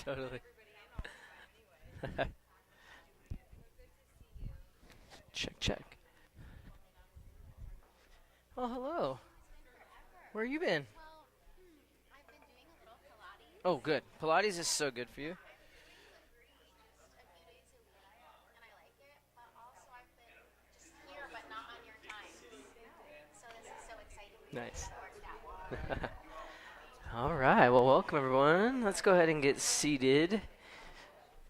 Totally. Check, check. Oh, hello. Where you been? Oh, good. Pilates is so good for you. Nice. All right. Well, welcome everyone. Let's go ahead and get seated.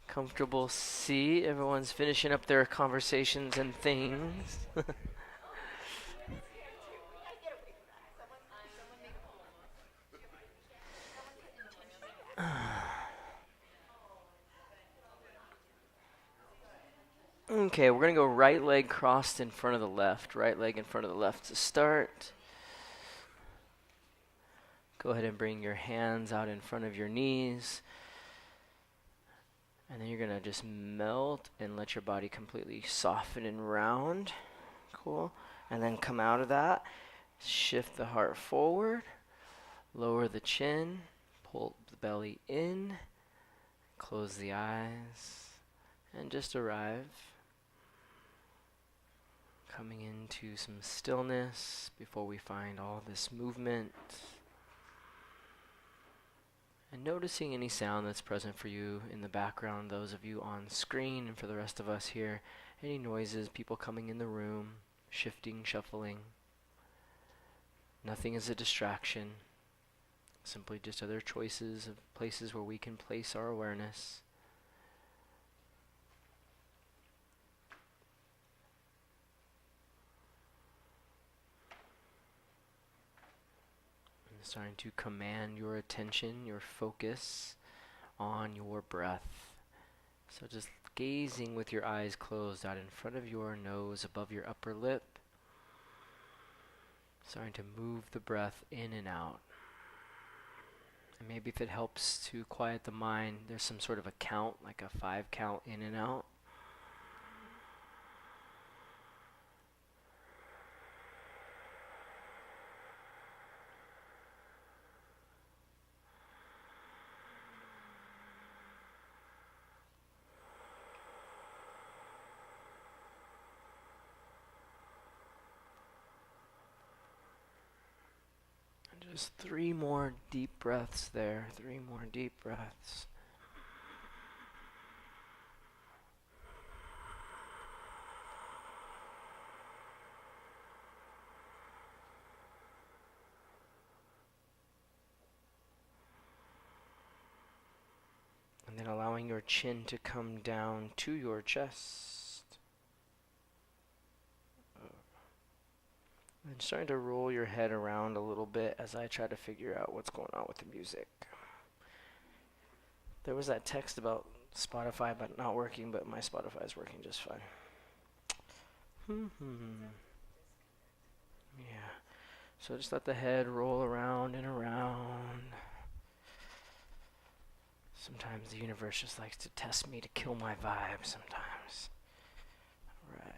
Comfortable seat. Everyone's finishing up their conversations and things. Okay, we're going to go right leg crossed in front of the left. Right leg in front of the left to start. Go ahead and bring your hands out in front of your knees. And then you're going to just melt and let your body completely soften and round. Cool. And then come out of that. Shift the heart forward. Lower the chin. Pull the belly in. Close the eyes. And just arrive. Coming into some stillness before we find all this movement. And noticing any sound that's present for you in the background, those of you on screen, and for the rest of us here, any noises, people coming in the room, shifting, shuffling. Nothing is a distraction, simply just other choices of places where we can place our awareness. Starting to command your attention, your focus on your breath. So just gazing with your eyes closed out in front of your nose, above your upper lip. Starting to move the breath in and out. And maybe if it helps to quiet the mind, there's some sort of a count, like a 5 count in and out. Just 3 more deep breaths there. 3 more deep breaths. And then allowing your chin to come down to your chest. And starting to roll your head around a little bit as I try to figure out what's going on with the music. There was that text about Spotify but not working, but my Spotify is working just fine. Yeah. So just let the head roll around and around. Sometimes the universe just likes to test me to kill my vibe sometimes. Right.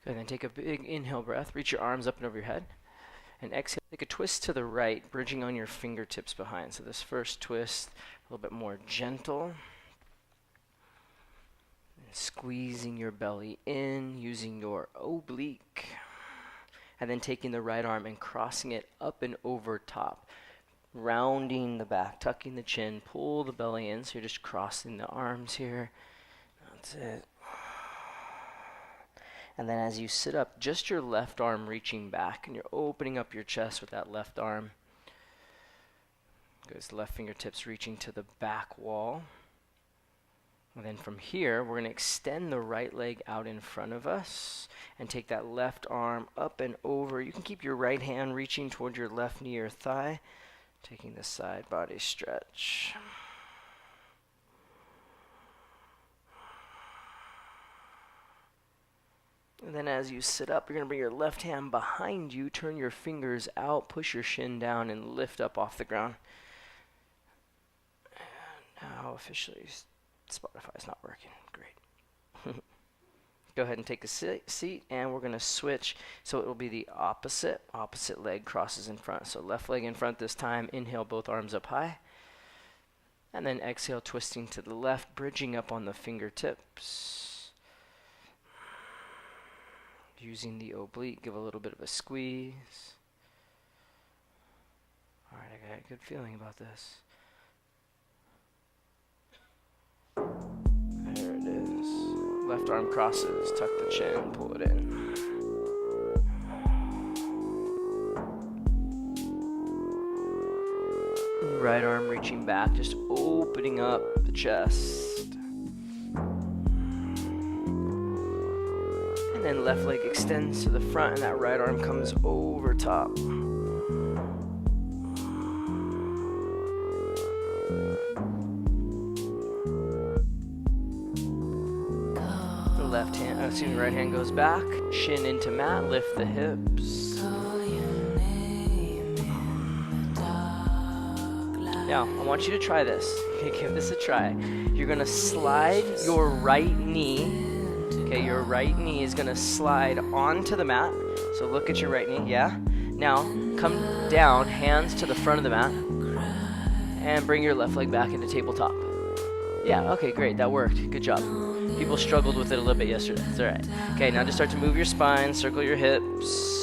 Good, then take a big inhale breath. Reach your arms up and over your head. And exhale, take a twist to the right, bridging on your fingertips behind. So this first twist, a little bit more gentle. And squeezing your belly in, using your oblique. And then taking the right arm and crossing it up and over top. Rounding the back, tucking the chin, pull the belly in. So you're just crossing the arms here. That's it. And then as you sit up, just your left arm reaching back, and you're opening up your chest with that left arm. Goes left fingertips reaching to the back wall. And then from here, we're going to extend the right leg out in front of us and take that left arm up and over. You can keep your right hand reaching toward your left knee or thigh, taking the side body stretch. And then as you sit up, you're going to bring your left hand behind you, turn your fingers out, push your shin down, and lift up off the ground. And now officially, Spotify's not working. Great. Go ahead and take a seat, and we're going to switch. So it will be the opposite leg crosses in front. So left leg in front this time. Inhale, both arms up high. And then exhale, twisting to the left, bridging up on the fingertips. Using the oblique, give a little bit of a squeeze. All right, I got a good feeling about this. There it is. Left arm crosses, tuck the chin, pull it in. Right arm reaching back, just opening up the chest. And then left leg extends to the front, and that right arm comes over top. Right hand goes back, shin into mat, lift the hips. Now, I want you to try this. Okay, give this a try. You're gonna slide your right knee. Okay, your right knee is gonna slide onto the mat. So look at your right knee, yeah? Now, come down, hands to the front of the mat, and bring your left leg back into tabletop. Yeah, okay, great, that worked. Good job. People struggled with it a little bit yesterday. It's all right. Okay, now just start to move your spine, circle your hips.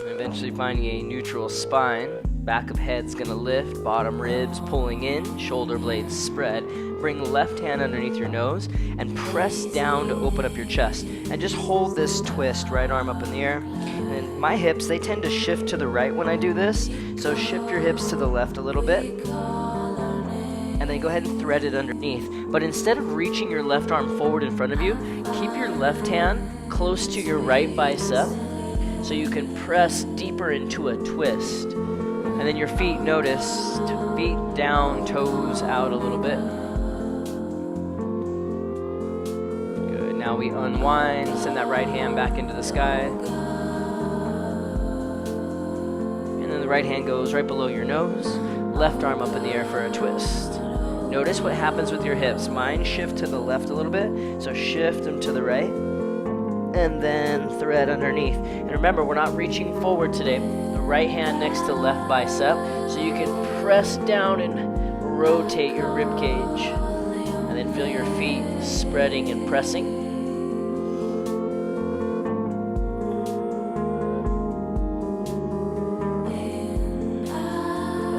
Eventually finding a neutral spine. Back of head's gonna lift, bottom ribs pulling in, shoulder blades spread. Bring left hand underneath your nose and press down to open up your chest. And just hold this twist, right arm up in the air. And then my hips, they tend to shift to the right when I do this. So shift your hips to the left a little bit. And then go ahead and thread it underneath. But instead of reaching your left arm forward in front of you, keep your left hand close to your right bicep, so you can press deeper into a twist. And then your feet, notice, feet down, toes out a little bit. Good, now we unwind, send that right hand back into the sky. And then the right hand goes right below your nose, left arm up in the air for a twist. Notice what happens with your hips. Mine shift to the left a little bit, so shift them to the right. And then thread underneath. And remember, we're not reaching forward today. The right hand next to left bicep, so you can press down and rotate your rib cage. And then feel your feet spreading and pressing.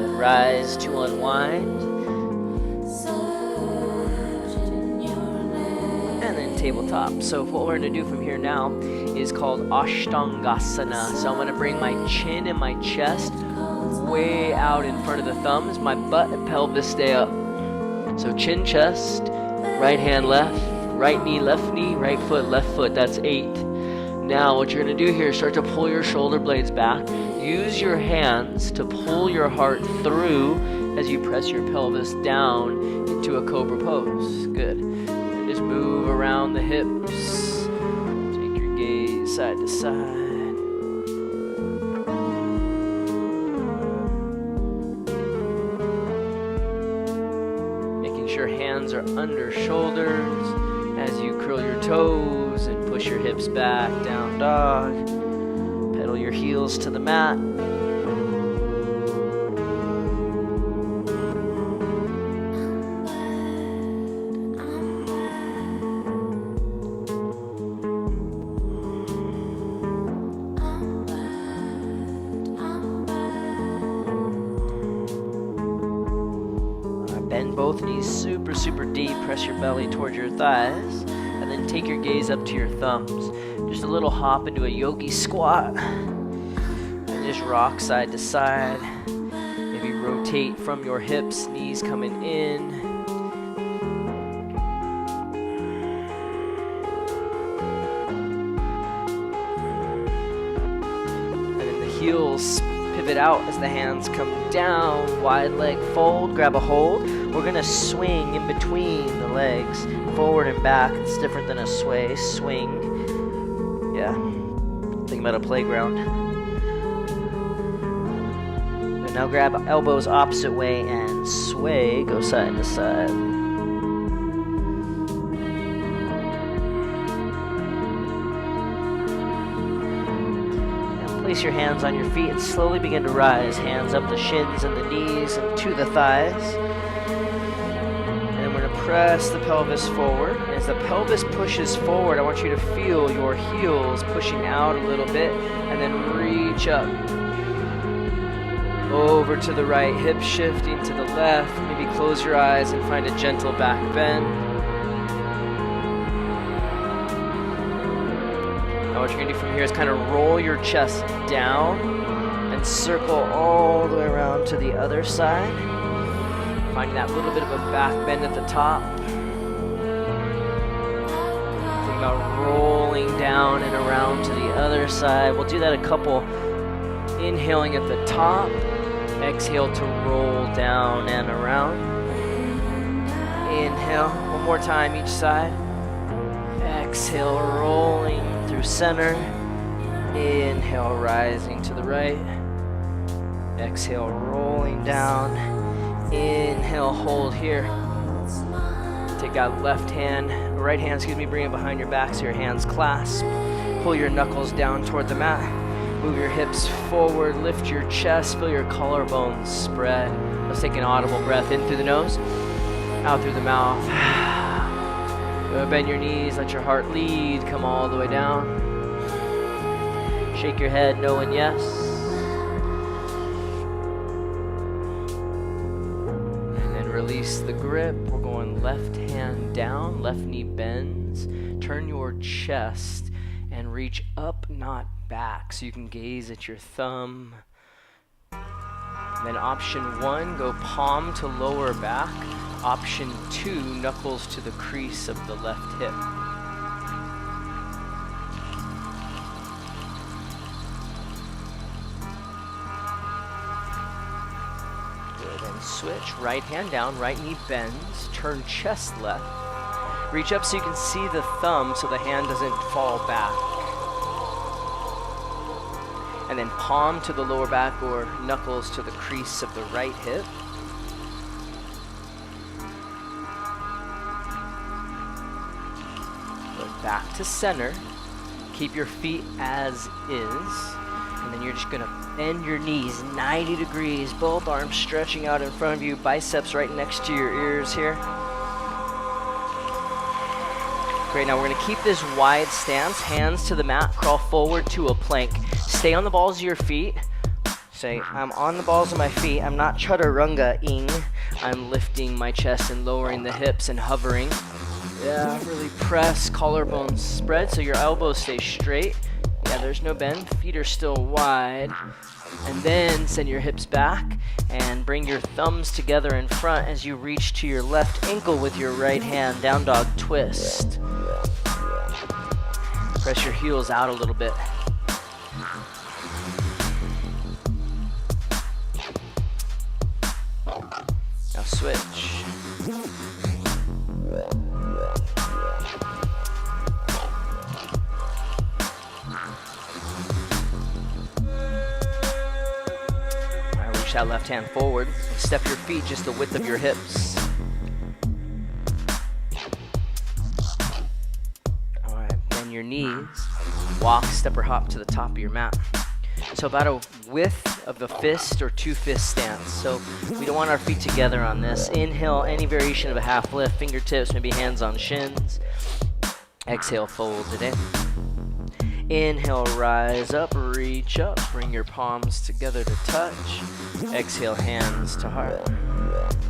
And rise to unwind. Tabletop. So what we're going to do from here now is called Ashtangasana. So I'm going to bring my chin and my chest way out in front of the thumbs. My butt and pelvis stay up. So chin, chest, right hand left, right knee, right foot, left foot. That's 8. Now what you're going to do here is start to pull your shoulder blades back. Use your hands to pull your heart through as you press your pelvis down into a cobra pose. Good. Just move around the hips. Take your gaze side to side. Making sure hands are under shoulders as you curl your toes and push your hips back, down dog. Pedal your heels to the mat. Bend both knees super deep, press your belly towards your thighs, and then take your gaze up to your thumbs. Just a little hop into a yogi squat, and just rock side to side. Maybe rotate from your hips, knees coming in. And then the heels pivot out as the hands come down. Wide leg fold, grab a hold. We're gonna swing in between the legs, forward and back. It's different than a sway. Swing. Yeah. Think about a playground. And now grab elbows opposite way and sway. Go side to side. Place your hands on your feet and slowly begin to rise. Hands up the shins and the knees and to the thighs. And we're going to press the pelvis forward. As the pelvis pushes forward, I want you to feel your heels pushing out a little bit and then reach up. Over to the right, hips shifting to the left. Maybe close your eyes and find a gentle back bend. What you're going to do from here is kind of roll your chest down and circle all the way around to the other side. Finding that little bit of a back bend at the top. Think about rolling down and around to the other side. We'll do that a couple. Inhaling at the top. Exhale to roll down and around. Inhale. One more time each side. Exhale, rolling through center. Inhale, rising to the right. Exhale, rolling down. Inhale, hold here. Take that right hand, bring it behind your back so your hands clasp. Pull your knuckles down toward the mat. Move your hips forward, lift your chest, feel your collarbones spread. Let's take an audible breath in through the nose, out through the mouth. Bend your knees, let your heart lead, come all the way down. Shake your head, no and yes. And then release the grip. We're going left hand down, left knee bends. Turn your chest and reach up, not back, so you can gaze at your thumb. Then option 1, go palm to lower back. Option 2, knuckles to the crease of the left hip. Good, and switch. Right hand down, right knee bends. Turn chest left. Reach up so you can see the thumb so the hand doesn't fall back. And then palm to the lower back or knuckles to the crease of the right hip. Back to center. Keep your feet as is. And then you're just going to bend your knees 90 degrees. Both arms stretching out in front of you. Biceps right next to your ears here. Great. Now we're going to keep this wide stance. Hands to the mat. Crawl forward to a plank. Stay on the balls of your feet. Say, I'm on the balls of my feet. I'm not chaturanga-ing. I'm lifting my chest and lowering the hips and hovering. Yeah, really press, collarbones spread so your elbows stay straight. Yeah, there's no bend, feet are still wide. And then send your hips back and bring your thumbs together in front as you reach to your left ankle with your right hand, down dog twist. Press your heels out a little bit. Now switch. That left hand forward. Step your feet just the width of your hips. Alright, bend your knees. Walk, step or hop to the top of your mat. So about a width of a fist or 2 fist stance. So we don't want our feet together on this. Inhale, any variation of a half lift. Fingertips, maybe hands on shins. Exhale, fold it in. Inhale, rise up, reach up, bring your palms together to touch. Exhale, hands to heart.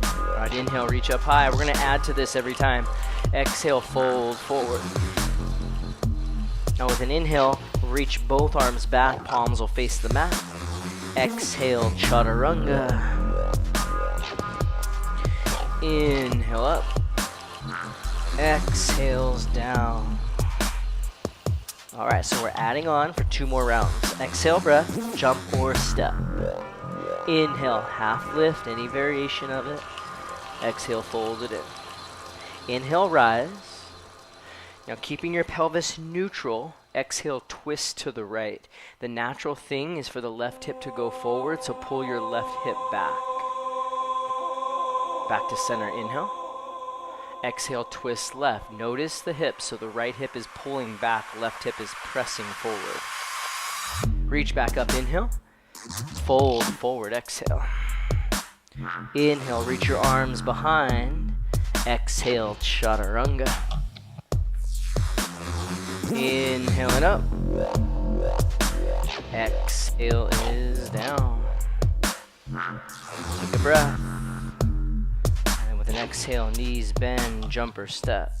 All right, inhale, reach up high. We're gonna add to this every time. Exhale, fold forward. Now with an inhale, reach both arms back, palms will face the mat. Exhale, chaturanga. Inhale up. Exhales down. All right, so we're adding on for 2 more rounds. Exhale, breath, jump or step. Inhale, half lift, any variation of it. Exhale, fold it in. Inhale, rise. Now keeping your pelvis neutral, exhale, twist to the right. The natural thing is for the left hip to go forward, so pull your left hip back. Back to center, inhale. Exhale, twist left. Notice the hips, so the right hip is pulling back, left hip is pressing forward. Reach back up, inhale. Fold forward, exhale. Inhale, reach your arms behind. Exhale, chaturanga. Inhaling up. Exhale is down. Take a breath. And with an exhale, knees bend, jumper step.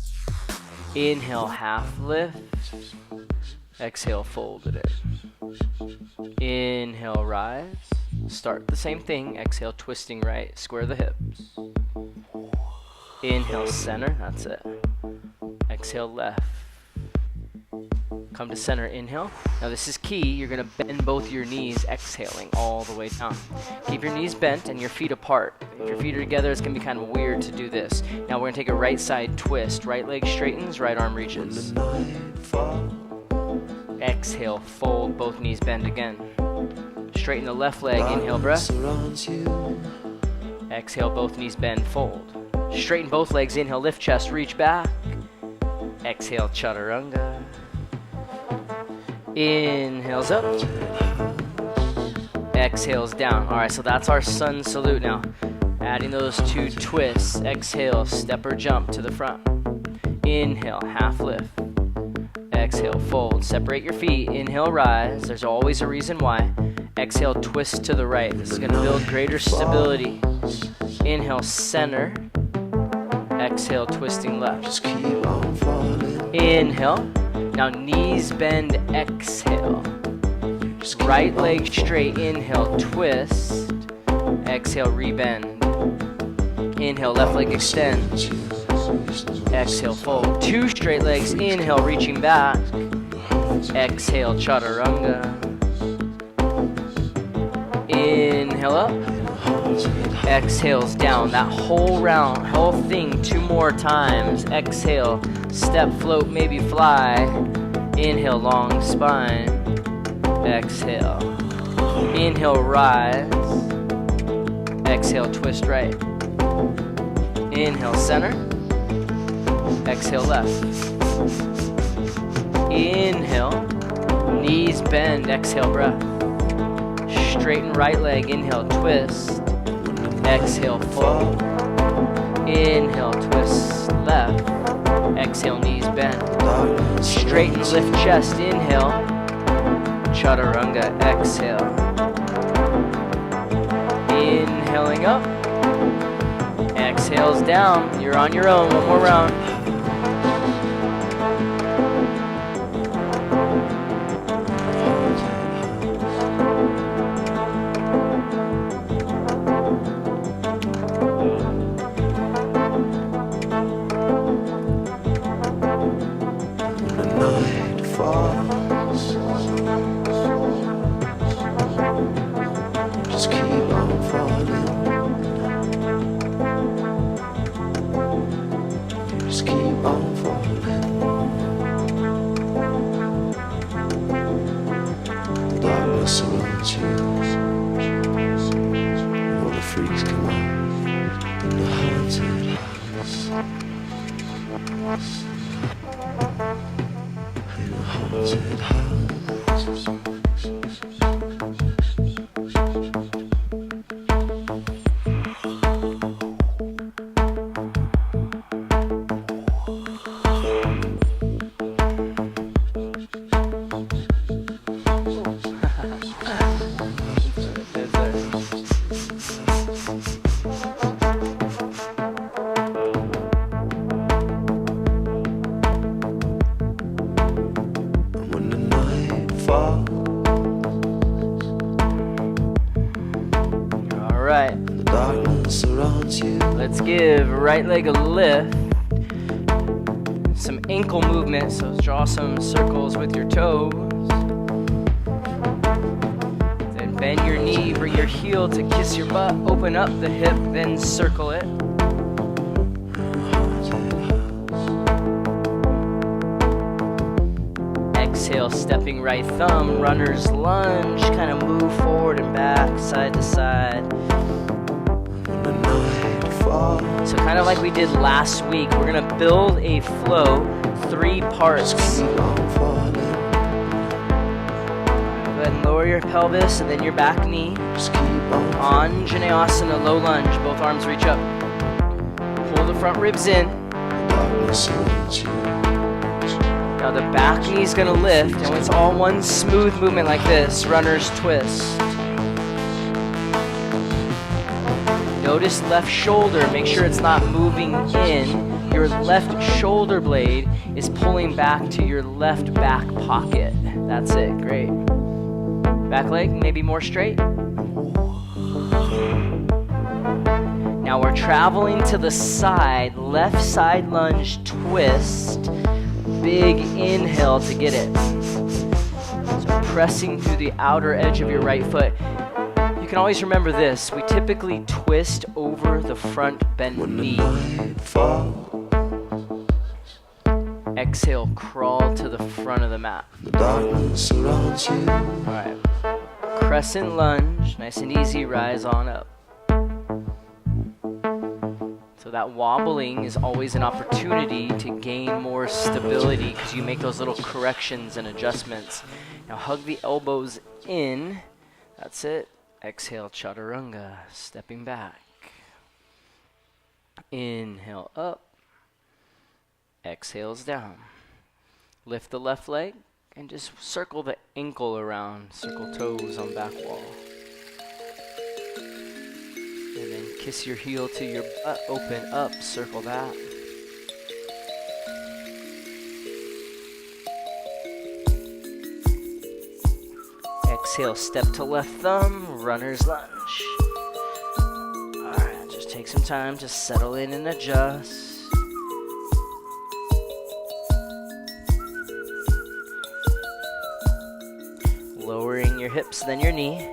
Inhale, half lift. Exhale, fold it in. Inhale, rise. Start the same thing. Exhale, twisting right. Square the hips. Inhale, center. That's it. Exhale, left. Come to center, inhale. Now this is key. You're going to bend both your knees, exhaling all the way down. Keep your knees bent and your feet apart. If your feet are together, it's going to be kind of weird to do this. Now we're going to take a right side twist. Right leg straightens, right arm reaches. Exhale, fold, both knees bend again. Straighten the left leg, inhale, breath. Exhale, both knees bend, fold. Straighten both legs, inhale, lift chest, reach back. Exhale, chaturanga. Inhales up. Exhales down. All right, so that's our sun salute now. Adding those two twists. Exhale, step or jump to the front. Inhale, half lift. Exhale, fold. Separate your feet. Inhale, rise. There's always a reason why. Exhale, twist to the right. This is going to build greater stability. Inhale, center. Exhale, twisting left. Just keep on falling. Inhale. Now knees bend, exhale. Right leg straight, inhale, twist. Exhale, rebend. Inhale, left leg extend. Exhale, fold. Two straight legs, inhale, reaching back. Exhale, chaturanga. Inhale up. Exhales down. That whole round, whole thing, two more times. Exhale, step, float, maybe fly. Inhale, long spine. Exhale. Inhale, rise. Exhale, twist right. Inhale, center. Exhale, left. Inhale. Knees bend. Exhale, breath. Straighten right leg. Inhale, twist. Exhale, fold. Inhale, twist left. Exhale, knees bend. Straighten, lift chest. Inhale. Chaturanga. Exhale. Inhaling up. Exhales down. You're on your own. One more round. Let's give right leg a lift. Some ankle movement, so draw some circles with your toes. Then Bend your knee, bring your heel to kiss your butt. Open up the hip, then circle it. Exhale, stepping right thumb, runner's lunge. Kind of move forward and back, side to side. So kind of like we did last week, we're going to build a flow, 3 parts. Go ahead and lower your pelvis and then your back knee. Anjaneyasana, low lunge, both arms reach up. Pull the front ribs in. Now the back knee is going to lift, and it's all one smooth movement like this, runner's twist. Notice left shoulder, make sure it's not moving in. Your left shoulder blade is pulling back to your left back pocket. That's it, great. Back leg, maybe more straight. Now we're traveling to the side, left side lunge twist. Big inhale to get it. So pressing through the outer edge of your right foot. You can always remember this. We typically twist over the front bent knee. Exhale, crawl to the front of the mat. Alright. Crescent lunge, nice and easy, rise on up. So that wobbling is always an opportunity to gain more stability because you make those little corrections and adjustments. Now hug the elbows in. That's it. Exhale, chaturanga, stepping back. Inhale up. Exhales down. Lift the left leg and just circle the ankle around. Circle toes on back wall. And then kiss your heel to your butt, open up, circle that. Exhale, step to left thumb, runner's lunge. Alright, just take some time to settle in and adjust. Lowering your hips, then your knee.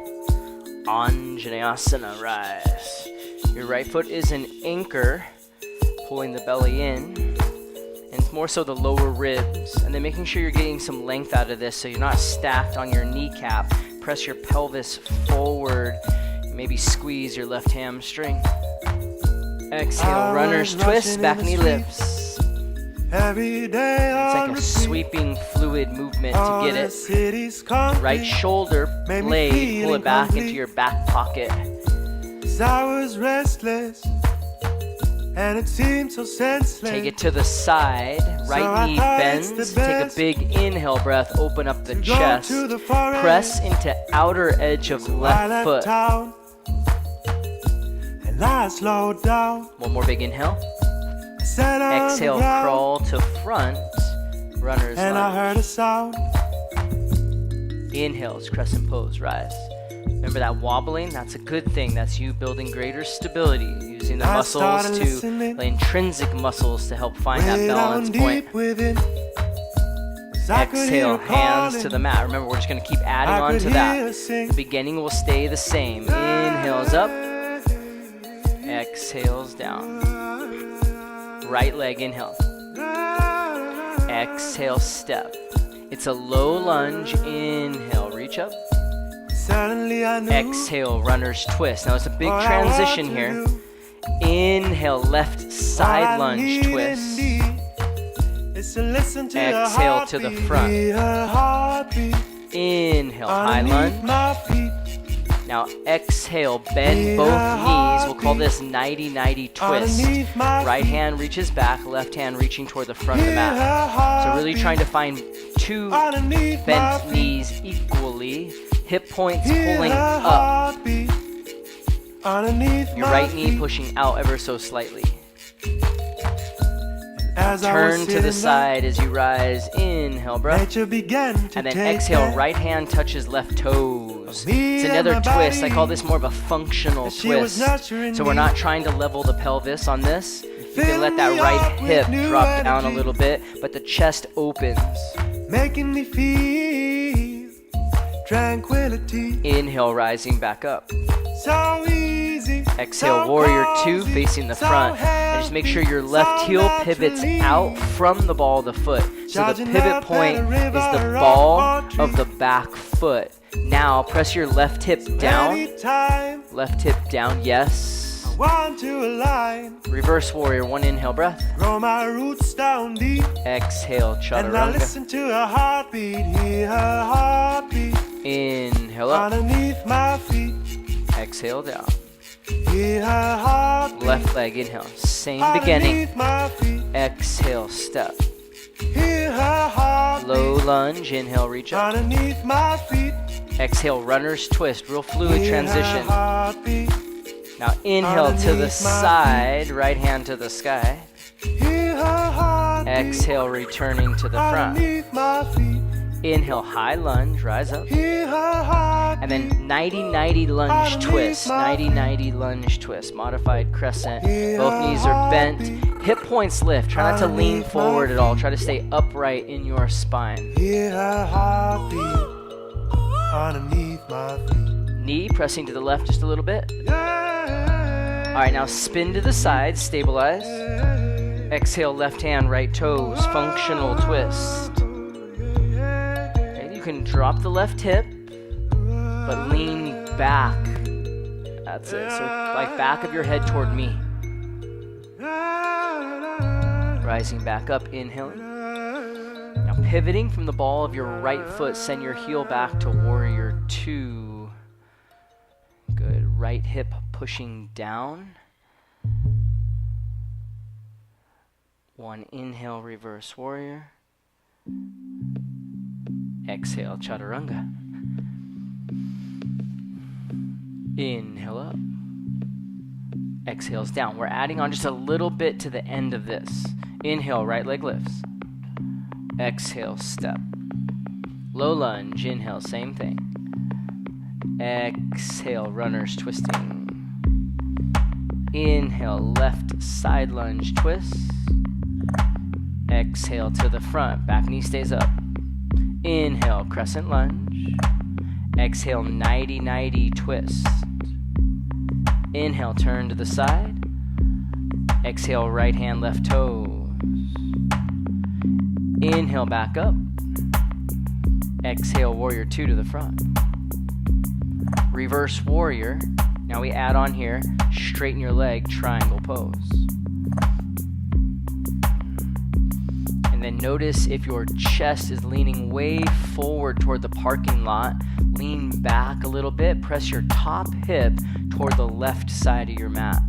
Anjaneyasana, rise. Your right foot is an anchor, pulling the belly in, and it's more so the lower ribs. And then making sure you're getting some length out of this so you're not stacked on your kneecap. Press your pelvis forward, maybe squeeze your left hamstring. Exhale, runner's twist, back knee lifts. It's like a sweeping fluid movement to get it. Right shoulder blade, pull it back into your back pocket. I was restless, and it seemed so senseless. Take it to the side, right knee bends. Take a big inhale breath, open up the chest. Press into outer edge of left foot. And I slowed down. One more big inhale. Exhale, crawl to front, runner's and lunge. I heard a sound. Inhales, crescent pose, rise. Remember that wobbling? That's a good thing. That's you building greater stability, using the muscles the intrinsic muscles to help find that balance point. Exhale, hands to the mat. Remember, we're just going to keep adding on to that. The beginning will stay the same. Inhales up, exhales down. Right leg, inhale. Exhale, step. It's a low lunge. Inhale, reach up. Exhale, runner's twist. Now it's a big transition here. Inhale, left side lunge twist. Exhale to the front. Inhale, high lunge. Now exhale, bend both knees. We'll call this 90-90 twist. Right hand reaches back, left hand reaching toward the front of the mat. So really trying to find two bent knees equally. Hip points pulling up. Your right knee pushing out ever so slightly. Turn to the side as you rise. Inhale, breath. And then exhale, right hand touches left toes. It's another twist. I call this more of a functional twist. So we're not trying to level the pelvis on this. You can let that right hip drop down a little bit, but the chest opens. Making me feel tranquility. Inhale, rising back up. So easy. Exhale, so warrior two, cozy, facing the so front. And heavy, just make sure your left so heel pivots naturally. out from the ball of the foot. So the Charging pivot up point at a is river the of ball poetry. of the back foot. Now press your left hip down. Anytime Left hip down, yes. I want to align, Reverse warrior, one inhale breath. grow my roots down deep, Exhale, and I chaturanga. listen to her heartbeat, hear her heartbeat Inhale up. underneath my feet, Exhale down. hear her heartbeat Left leg, inhale. Same beginning. underneath my feet, Exhale, step. hear her heartbeat Low lunge, inhale, reach up. underneath my feet, Exhale, runner's twist, real fluid hear transition. her heartbeat Now inhale to the underneath my side, right hand to the sky. hear her heartbeat Exhale, returning to the front. underneath my feet, Inhale, high lunge, rise up. hear her heartbeat And then 90-90 lunge twist. 90-90 lunge twist. Modified crescent. Both knees are bent. Hip points lift. Try not to lean forward at all. Try to stay upright in your spine. hear her heartbeat underneath my feet. Knee pressing to the left just a little bit. Yeah. All right, now spin to the side, stabilize. Exhale, left hand, right toes, functional twist. Okay, you can drop the left hip, but lean back. That's it. So like back of your head toward me. Rising back up, inhaling. Now pivoting from the ball of your right foot, send your heel back to warrior two. Good. Right hip pushing down. One inhale, reverse warrior. Exhale, chaturanga. Inhale up. Exhales down. We're adding on just a little bit to the end of this. Inhale, right leg lifts. Exhale, step. Low lunge, inhale, same thing. Exhale, runners twisting. Inhale, left side lunge twist. Exhale to the front, back knee stays up. Inhale, crescent lunge. Exhale, 90-90 twist. Inhale, turn to the side. Exhale, right hand, left toes. Inhale, back up. Exhale, warrior two to the front. Reverse warrior. Now we add on here, straighten your leg, triangle pose. And then notice if your chest is leaning way forward toward the parking lot, lean back a little bit, press your top hip toward the left side of your mat.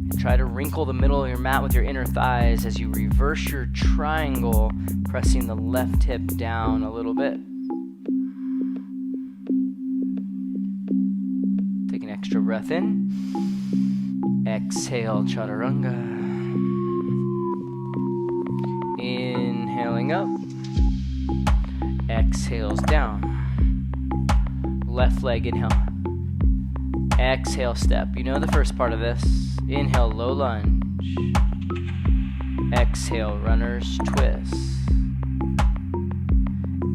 And try to wrinkle the middle of your mat with your inner thighs as you reverse your triangle, pressing the left hip down a little bit. Take an extra breath in. Exhale, chaturanga. Inhaling up. Exhales down. Left leg inhale. Exhale, step. You know the first part of this. Inhale, low lunge. Exhale, runner's twist.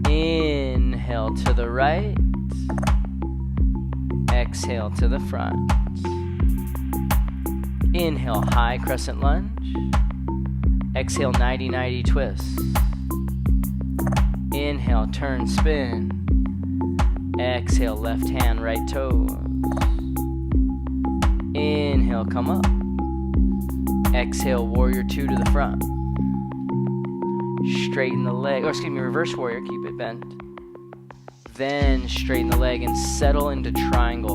Inhale to the right. Exhale to the front. Inhale, high crescent lunge. Exhale, 90-90 twist. Inhale, turn, spin. Exhale, left hand, right toes. Inhale, come up. Exhale, warrior two to the front. Straighten the leg, reverse warrior, keep it bent. Then straighten the leg and settle into triangle.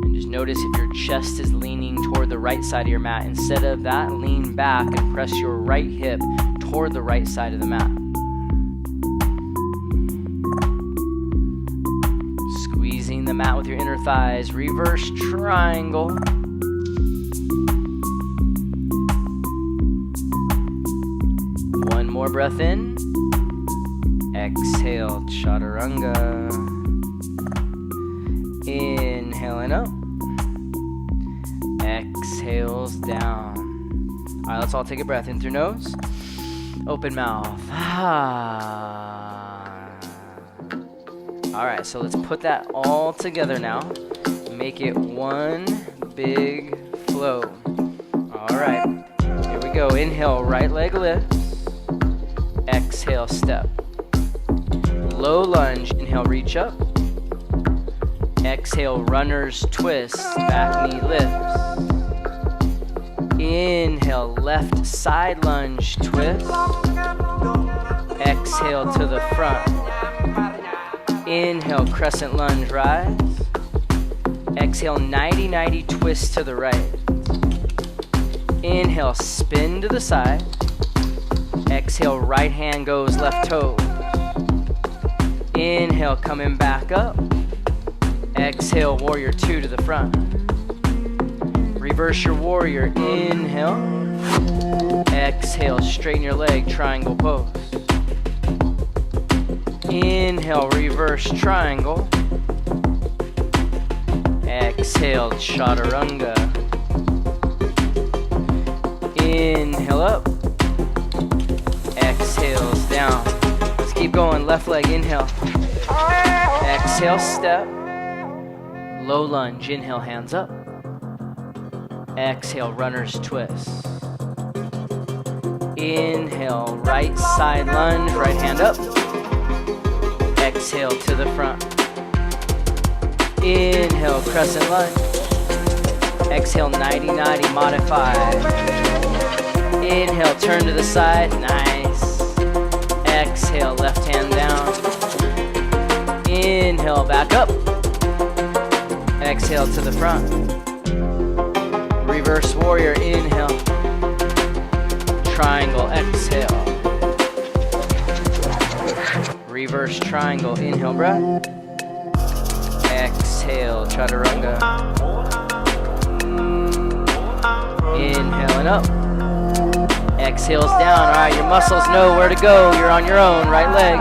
And just notice if your chest is leaning toward the right side of your mat. Instead of that, lean back and press your right hip toward the right side of the mat. Squeezing the mat with your inner thighs. Reverse triangle. One more breath in. Exhale, chaturanga. Inhaling up. Exhales down. All right, let's all take a breath in through nose. Open mouth. All right, so let's put that all together now. Make it one big flow. All right, here we go. Inhale, right leg lifts. Exhale, step. Low lunge, inhale, reach up. Exhale, runner's twist, back knee lifts. Inhale, left side lunge, twist. Exhale to the front. Inhale, crescent lunge, rise. Exhale, 90-90 twist to the right. Inhale, spin to the side. Exhale, right hand goes left toe. Inhale, coming back up. Exhale, warrior two to the front. Reverse your warrior. Inhale. Exhale, straighten your leg, triangle pose. Inhale, reverse triangle. Exhale, chaturanga. Inhale up. Exhales down. Let's keep going. Left leg, inhale. Exhale, step. Low lunge, inhale, hands up. Exhale, runner's twist. Inhale, right side lunge, right hand up. Exhale to the front. Inhale, crescent lunge. Exhale, 90-90, modify. Inhale, turn to the side, nice. Exhale, left hand down. Inhale, back up. Exhale to the front. Reverse warrior, inhale. Triangle, exhale. Reverse triangle, inhale, breath. Exhale, chaturanga. Inhale and up. Exhales down. All right, your muscles know where to go. You're on your own, right leg.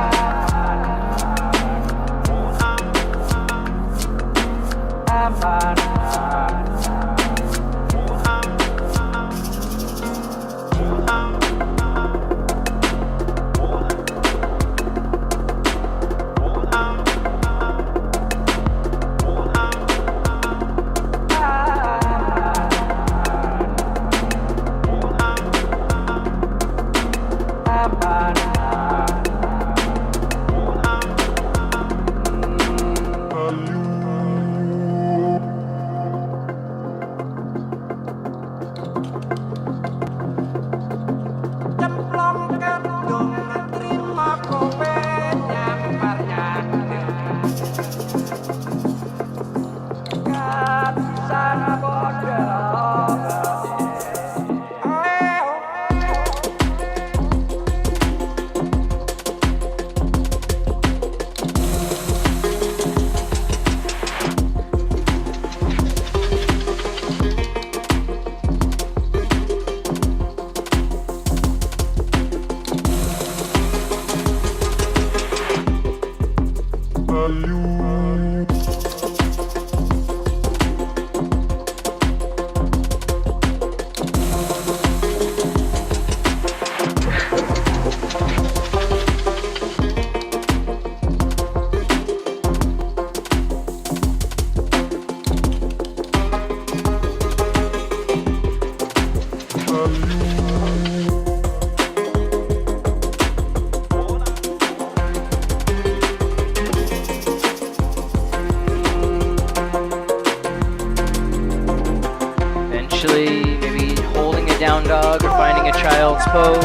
Maybe holding a down dog or finding a child's pose.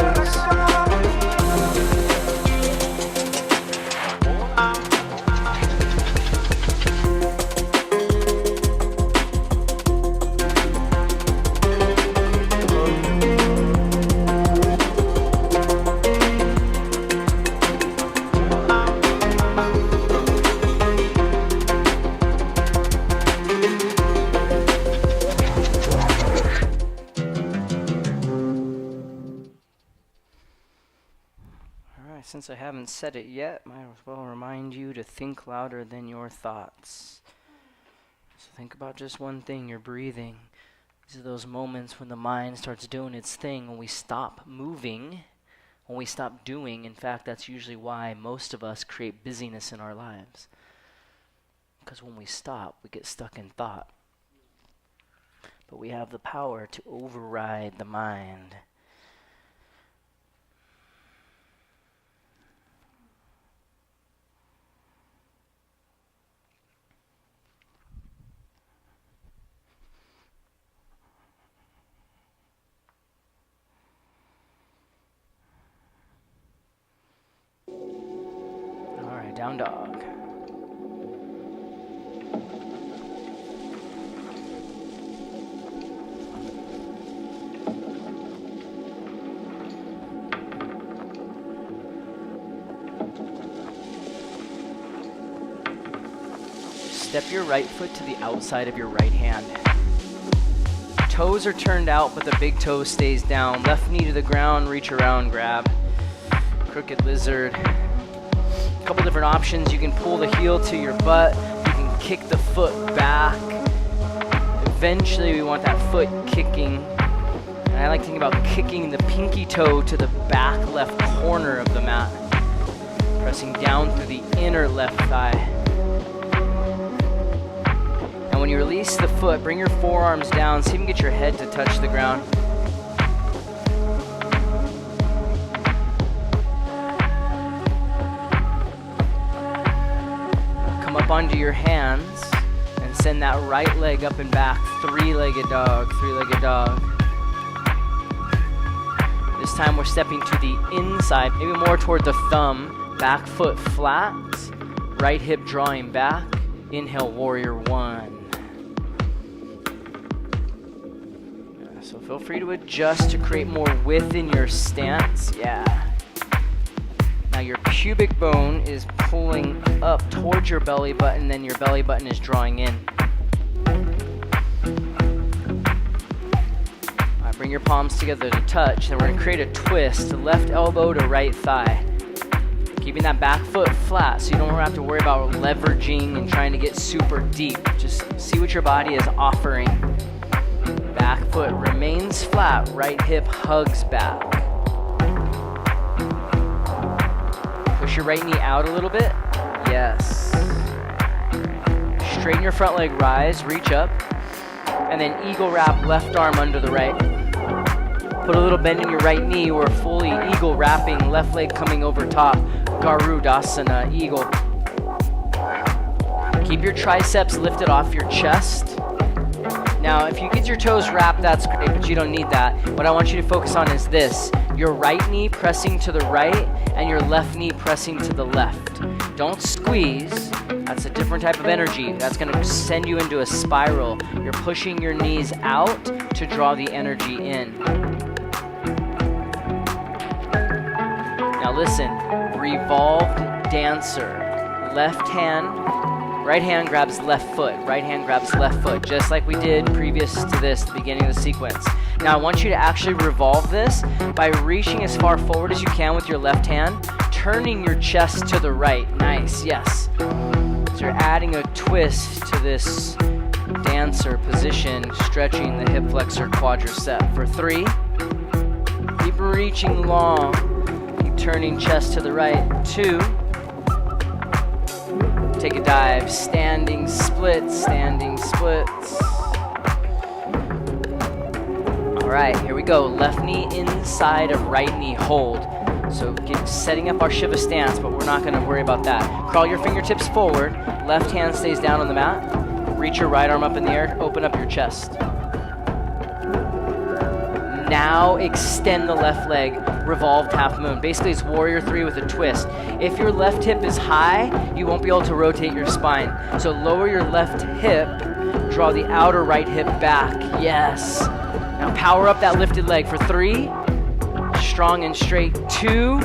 Since I haven't said it yet, might as well remind you to think louder than your thoughts. So think about just one thing, your breathing. These are those moments when the mind starts doing its thing, when we stop moving, When we stop doing, in fact, that's usually why most of us create busyness in our lives. Because when we stop, we get stuck in thought. But we have the power to override the mind. All right, down dog. Step your right foot to the outside of your right hand. Toes are turned out, but the big toe stays down. Left knee to the ground, reach around, grab. Crooked lizard. A couple different options. You can pull the heel to your butt. You can kick the foot back. Eventually, we want that foot kicking. And I like to think about kicking the pinky toe to the back left corner of the mat. Pressing down through the inner left thigh. And when you release the foot, bring your forearms down. See if you can get your head to touch the ground. Come up onto your hands and send that right leg up and back. Three-legged dog, three-legged dog. This time we're stepping to the inside, maybe more toward the thumb. Back foot flat, right hip drawing back. Inhale, warrior one. So feel free to adjust to create more width in your stance. Yeah. Now your pubic bone is pulling up towards your belly button, then your belly button is drawing in. All right, bring your palms together to touch. Then we're going to create a twist, left elbow to right thigh. Keeping that back foot flat so you don't have to worry about leveraging and trying to get super deep. Just see what your body is offering. Back foot remains flat, right hip hugs back. Push your right knee out a little bit. Yes. Straighten your front leg, rise, reach up. And then eagle wrap, left arm under the right. Put a little bend in your right knee or fully eagle wrapping, left leg coming over top. Garudasana, eagle. Keep your triceps lifted off your chest. Now, if you get your toes wrapped, that's great, but you don't need that. What I want you to focus on is this. Your right knee pressing to the right and your left knee pressing to the left. Don't squeeze. That's a different type of energy. That's going to send you into a spiral. You're pushing your knees out to draw the energy in. Now listen, revolved dancer. Left hand, right hand grabs left foot. Right hand grabs left foot, just like we did previous to this, the beginning of the sequence. Now I want you to actually revolve this by reaching as far forward as you can with your left hand, turning your chest to the right. Nice, yes. So you're adding a twist to this dancer position, stretching the hip flexor quadricep. For 3, keep reaching long, keep turning chest to the right. 2, take a dive, standing splits, standing splits. All right, here we go. Left knee inside of right knee, hold. So setting up our Shiva stance, but we're not going to worry about that. Crawl your fingertips forward, left hand stays down on the mat. Reach your right arm up in the air, open up your chest. Now extend the left leg, revolved half moon. Basically it's warrior 3 with a twist. If your left hip is high, you won't be able to rotate your spine. So lower your left hip, draw the outer right hip back. Yes. Now power up that lifted leg for 3, strong and straight. 2,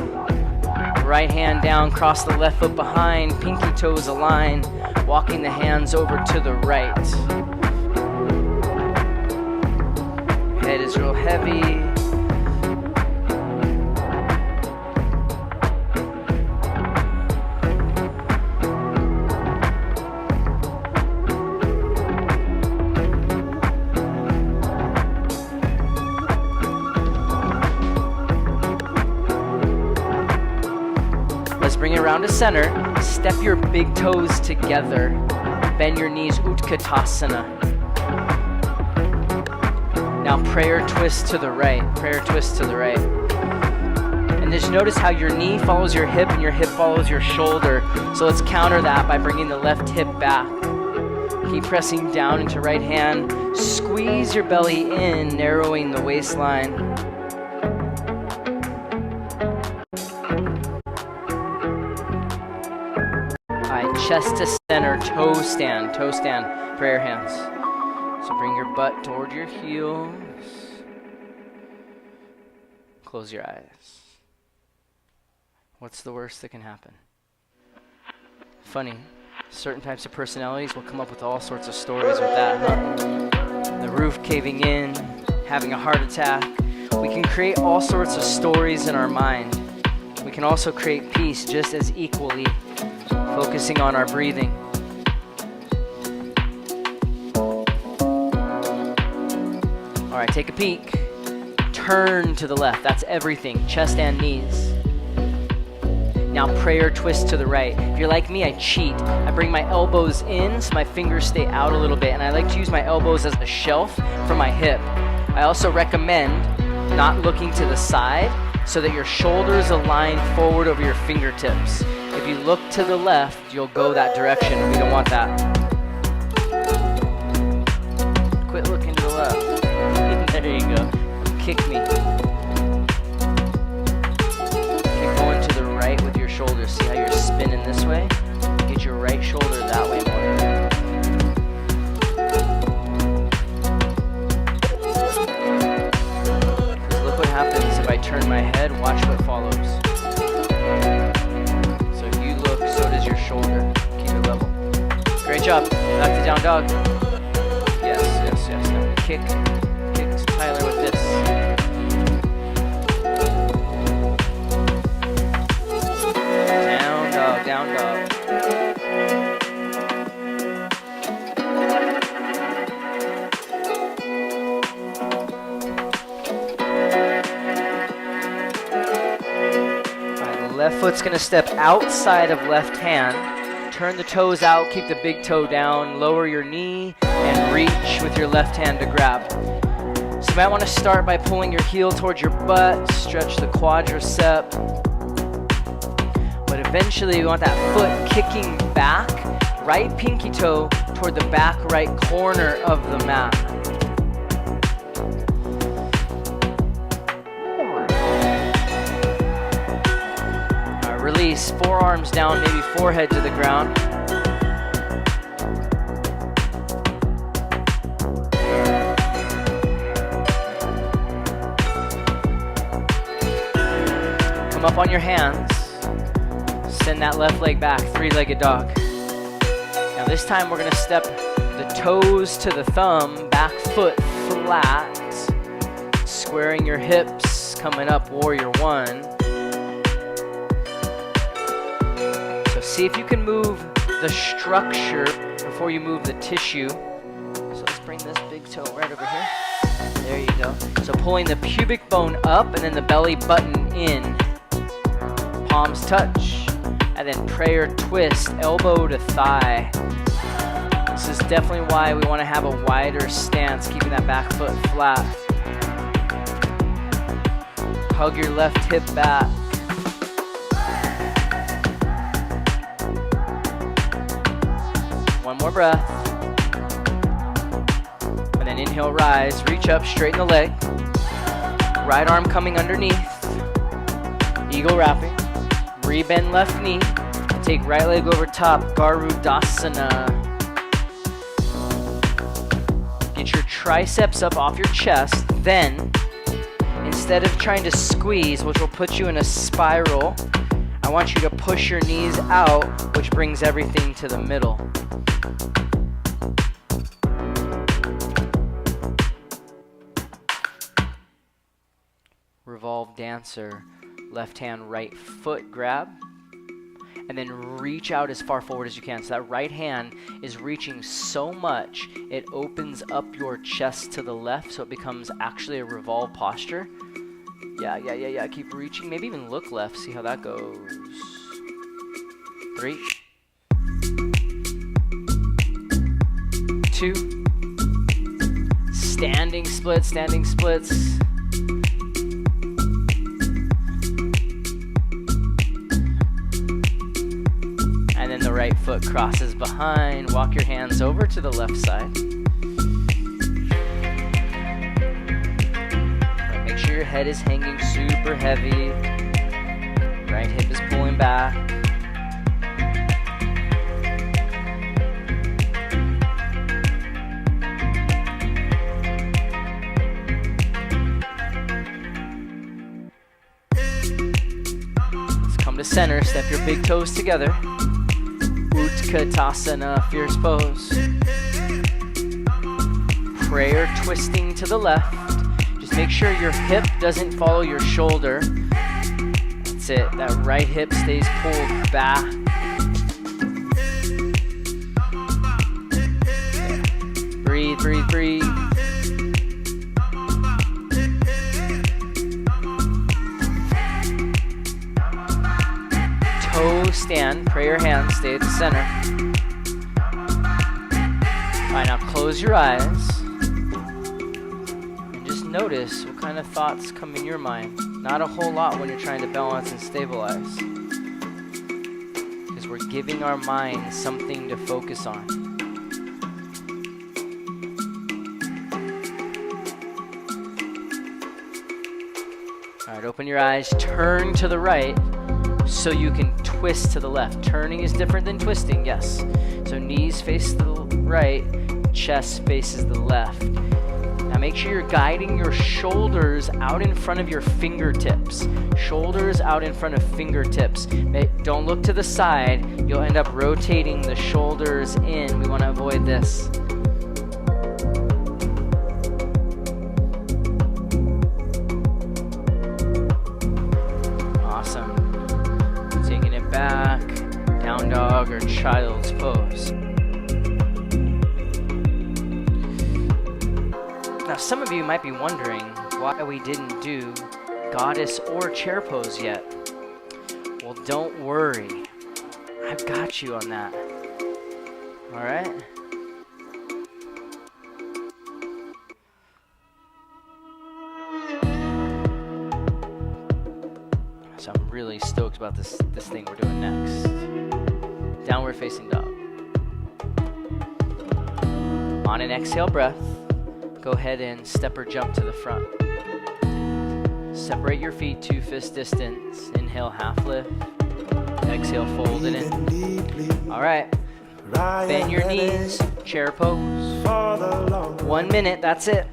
right hand down, cross the left foot behind, pinky toes align, walking the hands over to the right. Head is real heavy. around to center. Step your big toes together. Bend your knees, Utkatasana. Now prayer twist to the right. Prayer twist to the right. And just notice how your knee follows your hip and your hip follows your shoulder. So let's counter that by bringing the left hip back. Keep pressing down into right hand. Squeeze your belly in, narrowing the waistline. All right, chest to center, toe stand, prayer hands. So bring your butt toward your heels. Close your eyes. What's the worst that can happen? Funny, certain types of personalities will come up with all sorts of stories with that, huh? The roof caving in, having a heart attack. We can create all sorts of stories in our mind. We can also create peace just as equally, focusing on our breathing. All right, take a peek. Turn to the left. That's everything, chest and knees. Now prayer twist to the right. If you're like me, I cheat. I bring my elbows in so my fingers stay out a little bit, and I like to use my elbows as a shelf for my hip. I also recommend not looking to the side so that your shoulders align forward over your fingertips. If you look to the left, you'll go that direction. We don't want that. Quit looking to the left. There you go. Kick me. Keep going to the right with your shoulders. See how you're spinning this way? Get your right shoulder that way more. Because look what happens if I turn my head. Watch what follows. So if you look, so does your shoulder. Keep it level. Great job. Back to down dog. Yes. Now kick Tyler with this. Down dog. Alright, the left foot's gonna step outside of left hand. Turn the toes out, keep the big toe down, lower your knee, and reach with your left hand to grab. So you might want to start by pulling your heel towards your butt, stretch the quadricep. But eventually we want that foot kicking back, right pinky toe toward the back right corner of the mat. Release, forearms down, maybe forehead to the ground. Come up on your hands. Send that left leg back, three-legged dog. Now this time we're gonna step the toes to the thumb, back foot flat, squaring your hips, coming up, warrior one. So see if you can move the structure before you move the tissue. So let's bring this big toe right over here. There you go. So pulling the pubic bone up and then the belly button in. Palms touch. And then prayer twist, elbow to thigh. This is definitely why we want to have a wider stance, keeping that back foot flat. Hug your left hip back. One more breath. And then inhale, rise, reach up, straighten the leg. Right arm coming underneath. Eagle wrapping. Rebend left knee. Take right leg over top, Garudasana. Get your triceps up off your chest. Then, instead of trying to squeeze, which will put you in a spiral, I want you to push your knees out, which brings everything to the middle. Revolve dancer. Left hand, right foot grab, and then reach out as far forward as you can. So that right hand is reaching so much, it opens up your chest to the left, so it becomes actually a revolve posture. Yeah. Keep reaching. Maybe even look left, see how that goes. 3, 2, standing splits, and then the right foot crosses behind. Walk your hands over to the left side. Right, make sure your head is hanging super heavy. Right hip is pulling back. Let's come to center. Step your big toes together. Utkatasana, fierce pose. Prayer twisting to the left. Just make sure your hip doesn't follow your shoulder. That's it. That right hip stays pulled back. Breathe, breathe, breathe. Toe stand, prayer hands, stay at the center. Alright, now close your eyes and just notice what kind of thoughts come in your mind. Not a whole lot when you're trying to balance and stabilize, because we're giving our mind something to focus on. Alright, open your eyes, turn to the right so you can twist to the left. Turning is different than twisting, yes. So knees face the right, chest faces the left. Now make sure you're guiding your shoulders out in front of your fingertips. Shoulders out in front of fingertips. Don't look to the side. You'll end up rotating the shoulders in. We want to avoid this. Awesome. Taking it back. Down dog or child's pose. Now, some of you might be wondering why we didn't do goddess or chair pose yet. Well, don't worry. I've got you on that. All right? So I'm really stoked about this thing we're doing next. Downward facing dog. On an exhale breath, go ahead and step or jump to the front. Separate your feet 2 fist distance. Inhale, half lift. Exhale, fold it in. All right. Bend your knees. Chair pose. 1 minute. That's it.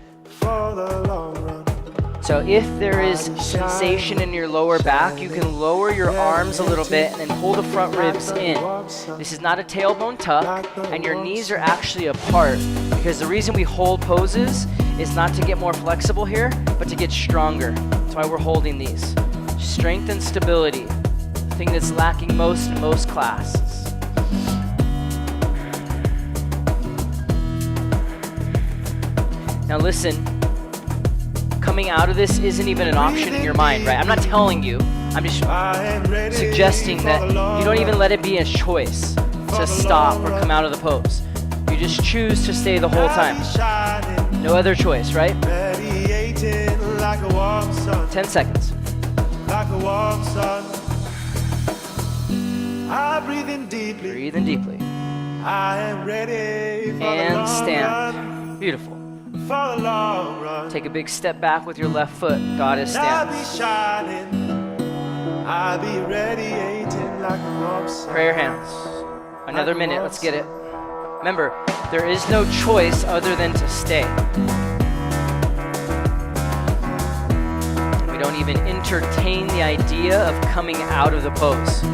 So if there is sensation in your lower back, you can lower your arms a little bit and then pull the front ribs in. This is not a tailbone tuck, and your knees are actually apart, because the reason we hold poses is not to get more flexible here, but to get stronger. That's why we're holding these. Strength and stability, the thing that's lacking most in most classes. Now listen, coming out of this isn't even an option in your mind, right? I'm not telling you, I'm just suggesting that you don't even let it be a choice to stop or come out of the pose. You just choose to stay the whole time. No other choice, right? 10 seconds. Breathe in deeply. And stand. Beautiful. Take a big step back with your left foot. Goddess stance. Prayer hands. Another minute. Let's get it. Remember, there is no choice other than to stay. We don't even entertain the idea of coming out of the pose.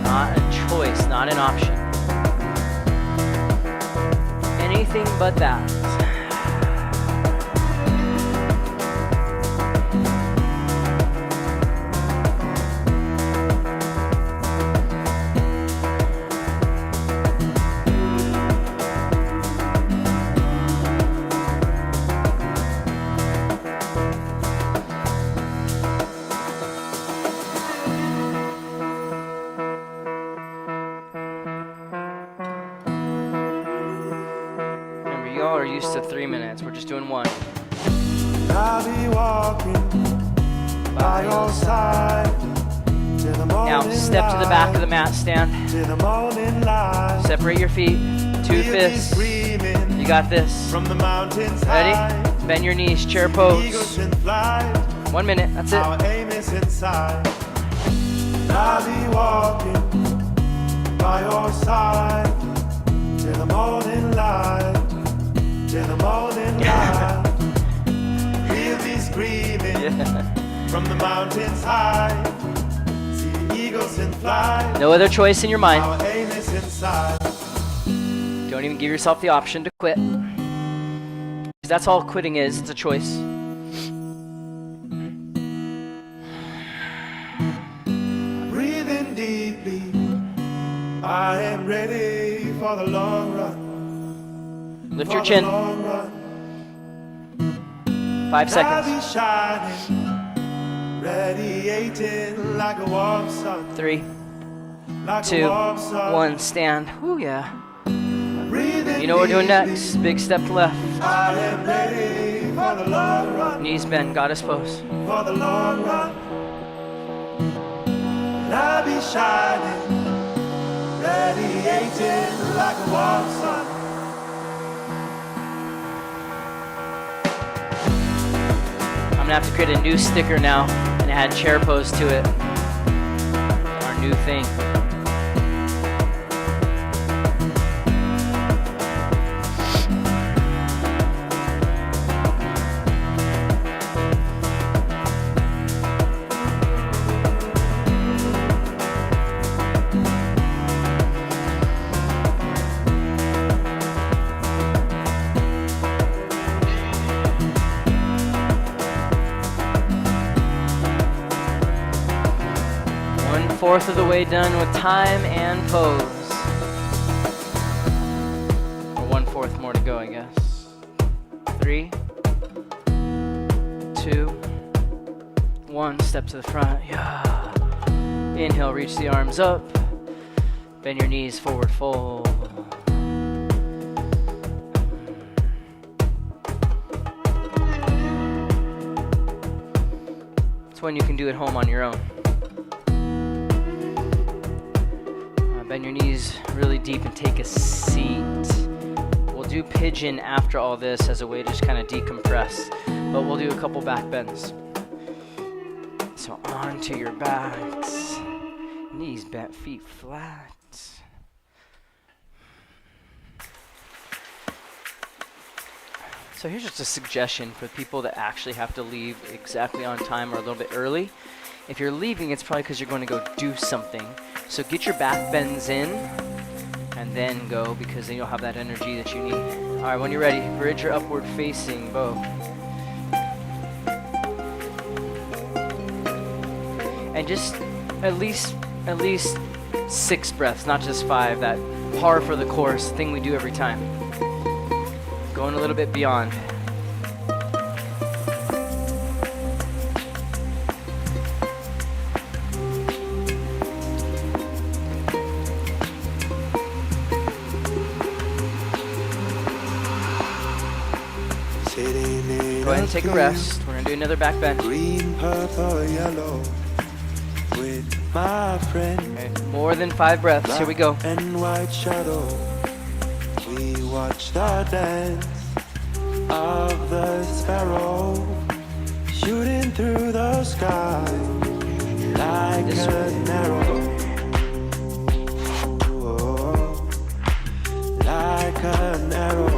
Not a choice, not an option. Anything but that. y'all are used to 3 minutes. We're just doing 1. I'll be walking by your side till the morning Now, step to the back of the mat, stand. till the morning light. Separate your feet, 2 Hear me fists. screaming You got this. from the mountains Ready? high. Bend your knees, chair Eagles pose. in flight. 1 minute, that's it. Our aim is inside. I'll be walking by your side till the morning light, till the morning light. Hear me screaming Yeah. from the mountains high. See the eagles in flight. No other choice in your mind. Our aim is inside. Don't even give yourself the option to quit. 'Cause that's all quitting is, it's a choice. Breathing deeply, I am ready for the long run. Lift For your the chin. long run. 5 I'll seconds. be shining, radiating like a warm sun, 3, like 2, a warm sun. 1, stand. Ooh, yeah. Breathing You know what we're doing deeply, next. Big step to left. I am ready for the long run, Knees bend, goddess pose. for the long run. And I'll be shining, radiating like a warm sun. I'm gonna have to create a new sticker now and add chair pose to it. Our new thing. Fourth of the way done with time and pose. Or 1/4 more to go, I guess. 3, 2, 1. Step to the front. Yeah. Inhale, reach the arms up. Bend your knees, forward fold. It's one you can do at home on your own. Bend your knees really deep and take a seat. We'll do pigeon after all this as a way to just kind of decompress, but we'll do a couple back bends. So onto your backs, knees bent, feet flat. So here's just a suggestion for people that actually have to leave exactly on time or a little bit early. If you're leaving, it's probably because you're going to go do something. So get your back bends in and then go, because then you'll have that energy that you need. All right, when you're ready, bridge your upward facing bow. And just at least 6 breaths, not just 5, that par for the course thing we do every time. Going a little bit beyond. Go ahead and take a rest. We're going to do another back bend. Green, purple, yellow, with my friend. Okay, more than 5 breaths. Here we go. And white shadow, we watch the dance of the sparrow shooting through the sky like This an arrow. Oh, like an arrow.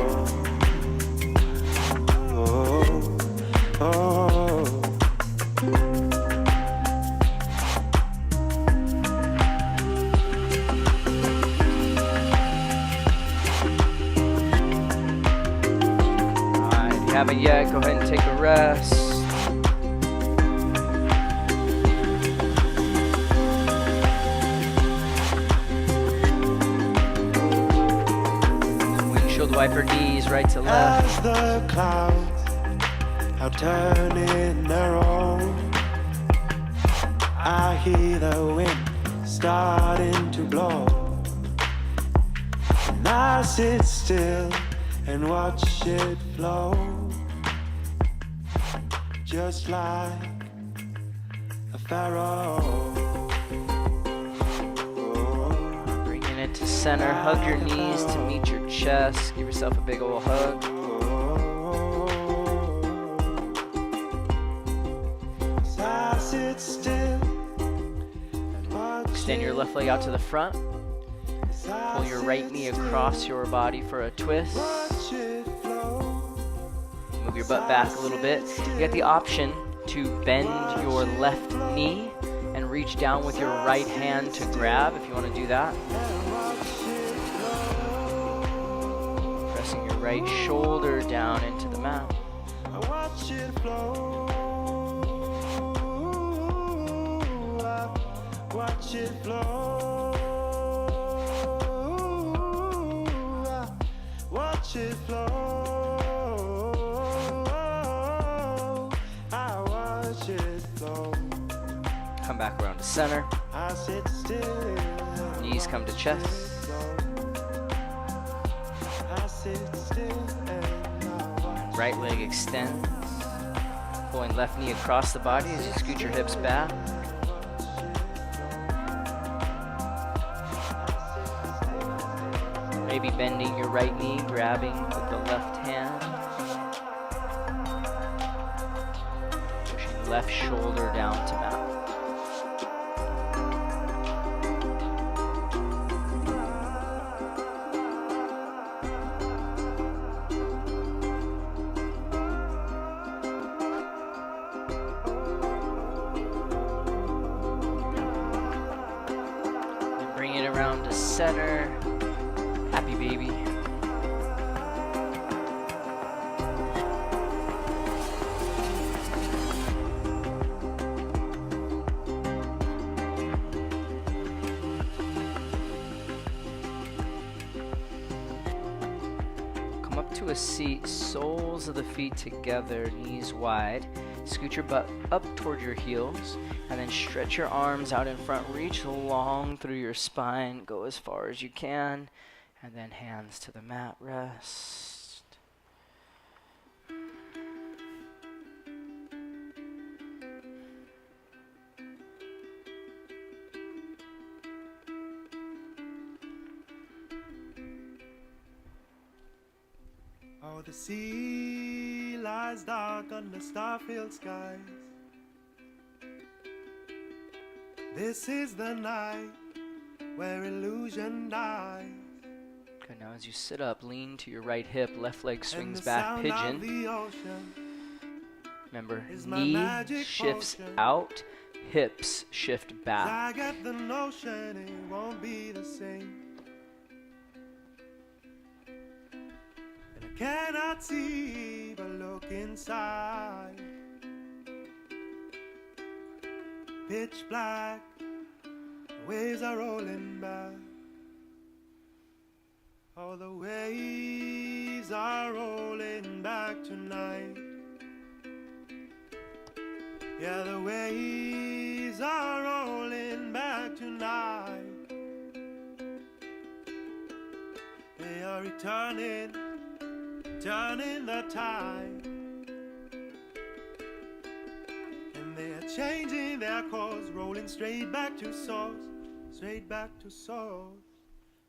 Haven't yet, go ahead and take a rest. Windshield wiper knees right to left. As the clouds are turning their own, I hear the wind starting to blow, and I sit still and watch it flow, just like a pharaoh. Bringing it to center. Hug your knees to meet your chest. Give yourself a big old hug. I sit still. Extend your left leg out to the front. Pull your right knee across your body for a twist. Move your butt back a little bit. You got the option to bend your left knee and reach down with your right hand to grab if you want to do that. Pressing your right shoulder down into the mat. Watch it flow. Watch it flow. Watch it flow. I watch it flow. Come back around to center. I sit still. Knees come to chest. I sit still and I watch. Right leg extends. Pulling left knee across the body as you scoot your hips back. Maybe bending your right knee, grabbing with the left hand. Pushing left shoulder down to mat. And bring it around to center. Happy baby. Come up to a seat, soles of the feet together, knees wide. Scoot your butt up toward your heels, and then stretch your arms out in front. Reach long through your spine. Go as far as you can. And then hands to the mat, rest. Oh, the sea lies dark under star-filled skies. This is the night where illusion dies. Good, now as you sit up, lean to your right hip, left leg And swings the back, sound of pigeon. the ocean Remember, is my knee magic shifts potion. out, hips shift back. I get the notion it won't be the same. And I cannot see but look inside. Pitch black, the waves are rolling back. Oh, the waves are rolling back tonight. Yeah, the waves are rolling back tonight. They are returning, turning the tide. And they are changing their course, rolling straight back to source, straight back to source.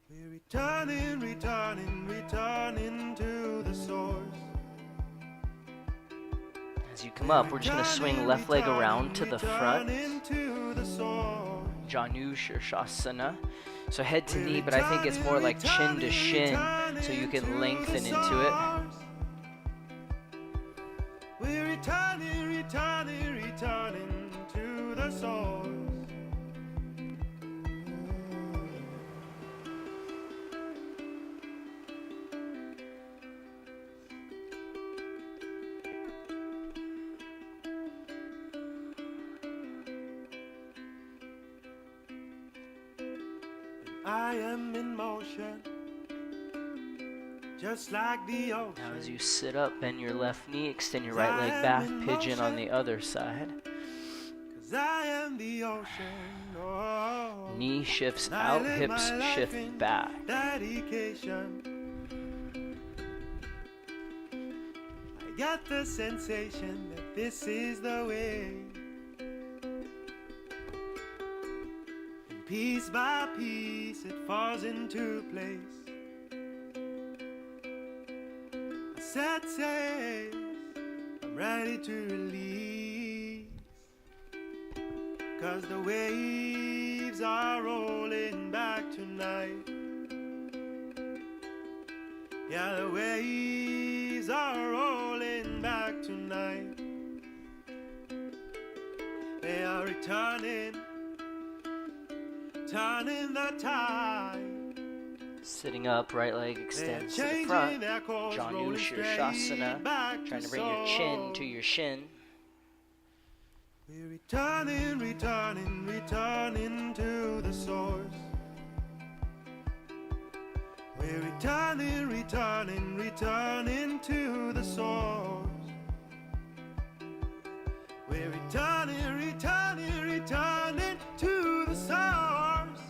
We're returning, returning, returning to the source. As you come up, we're just going to swing left leg around to the front. Janu Shirshasana. So head to knee, but I think it's more like chin to shin, so you can lengthen into it. We're returning, returning, returning to the source. I am in motion, just like the ocean. Now as you sit up, bend your left knee, extend your right leg back, pigeon on the other side. 'Cause I am the ocean. Oh, Knee shifts I out, live hips my life shift in back. dedication. Got the sensation that this is the way. And piece by piece it falls into place. A set says I'm ready to release, 'cause the waves are rolling back tonight. Yeah, the waves are rolling back tonight. They are returning, turning the tide. Sitting up, right leg extends to the front. Janu Shirshasana, trying to bring your chin to your shin. We're returning, returning, returning to the source. We're returning, returning, returning to the source. We're returning, returning, returning to the source.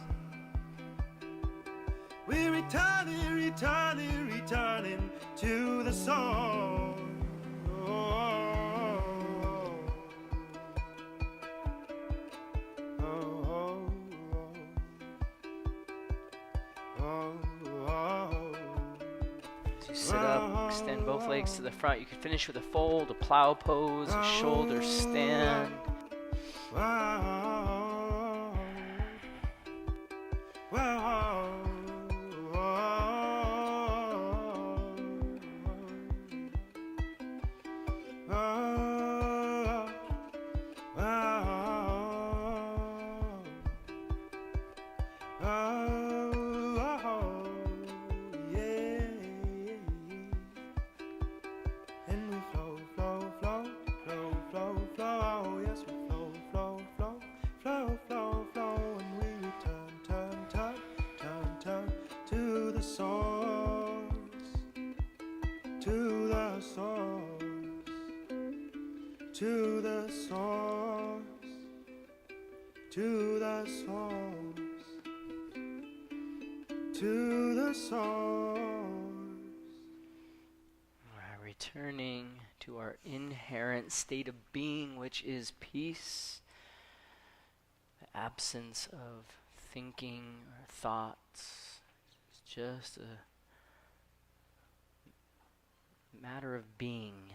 We're returning, returning, returning to the source. Sit up, extend both legs to the front. You can finish with a fold, a plow pose, a shoulder stand. To the source, to the source, to the source. Returning to our inherent state of being, which is peace, the absence of thinking or thoughts. It's just a matter of being.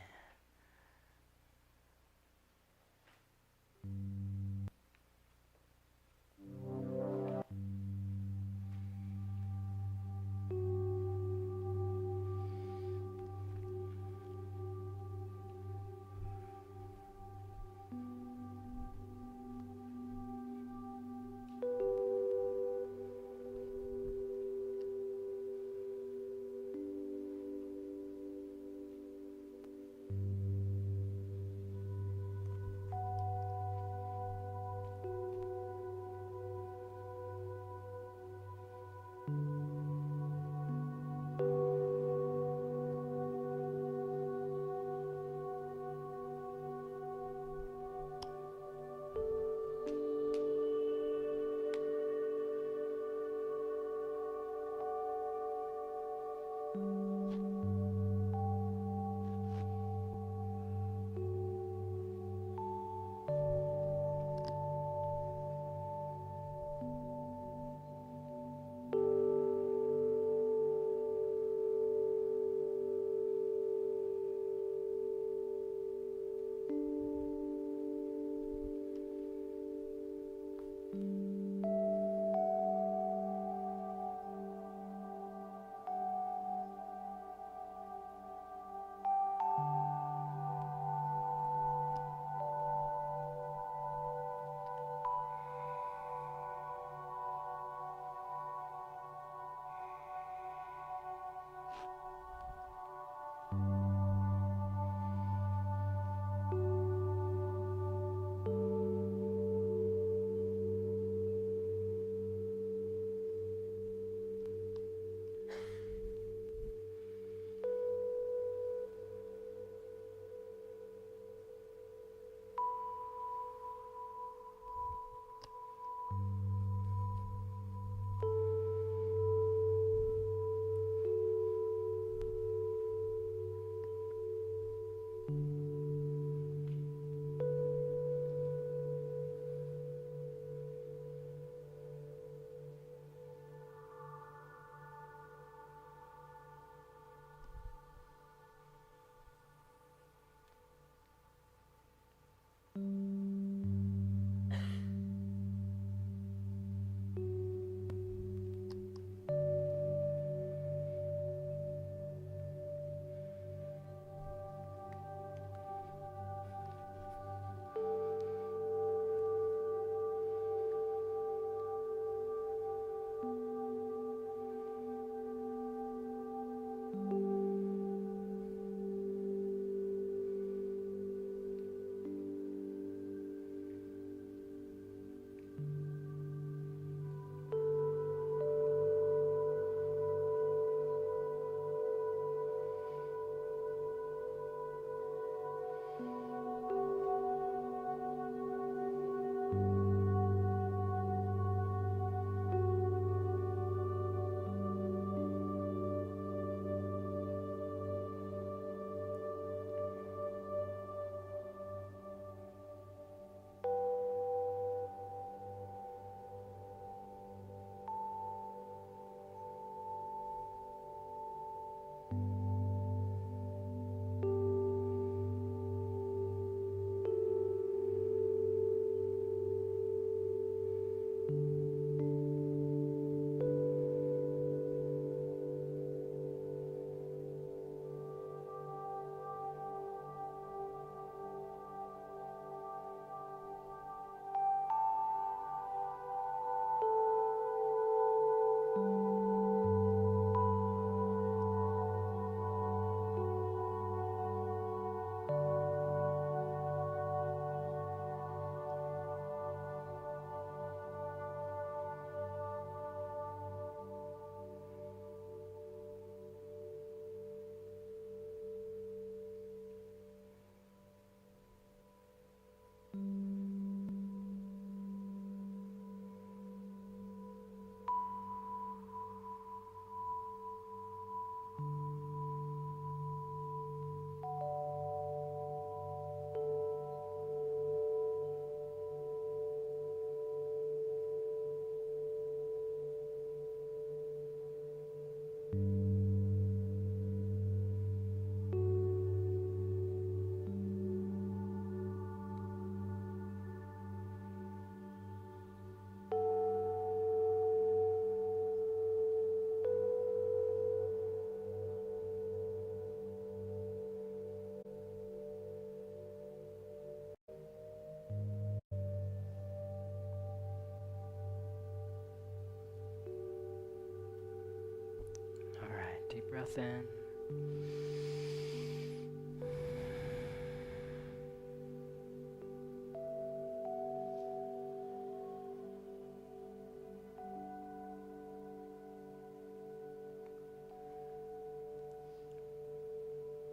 breath in.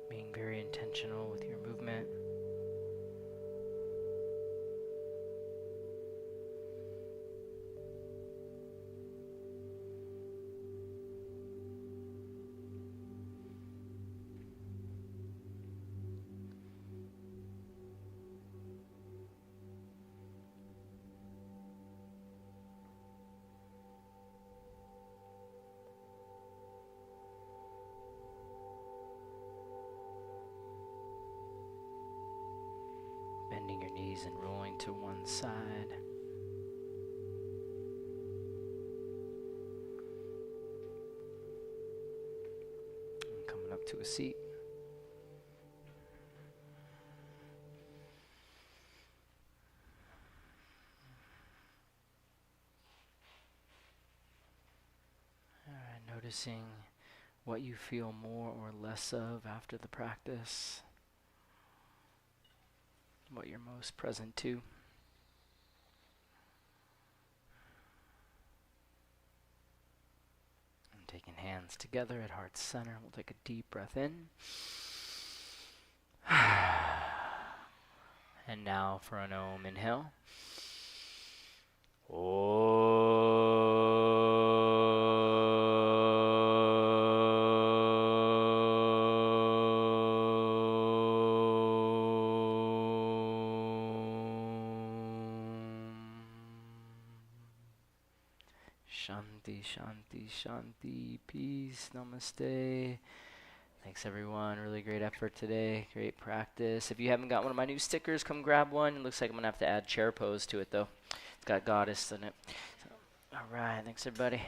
Being very intentional with your movement. Bending your knees and rolling to one side. And coming up to a seat. All right, noticing what you feel more or less of after the practice. What you're most present to. And taking hands together at heart center, we'll take a deep breath in. And now for an Om inhale. Shanti, shanti, shanti, peace, namaste. Thanks everyone, really great effort today, great practice. If you haven't got one of my new stickers, come grab one. It looks like I'm gonna have to add chair pose to it though. It's got goddess in it. So, all right, thanks everybody.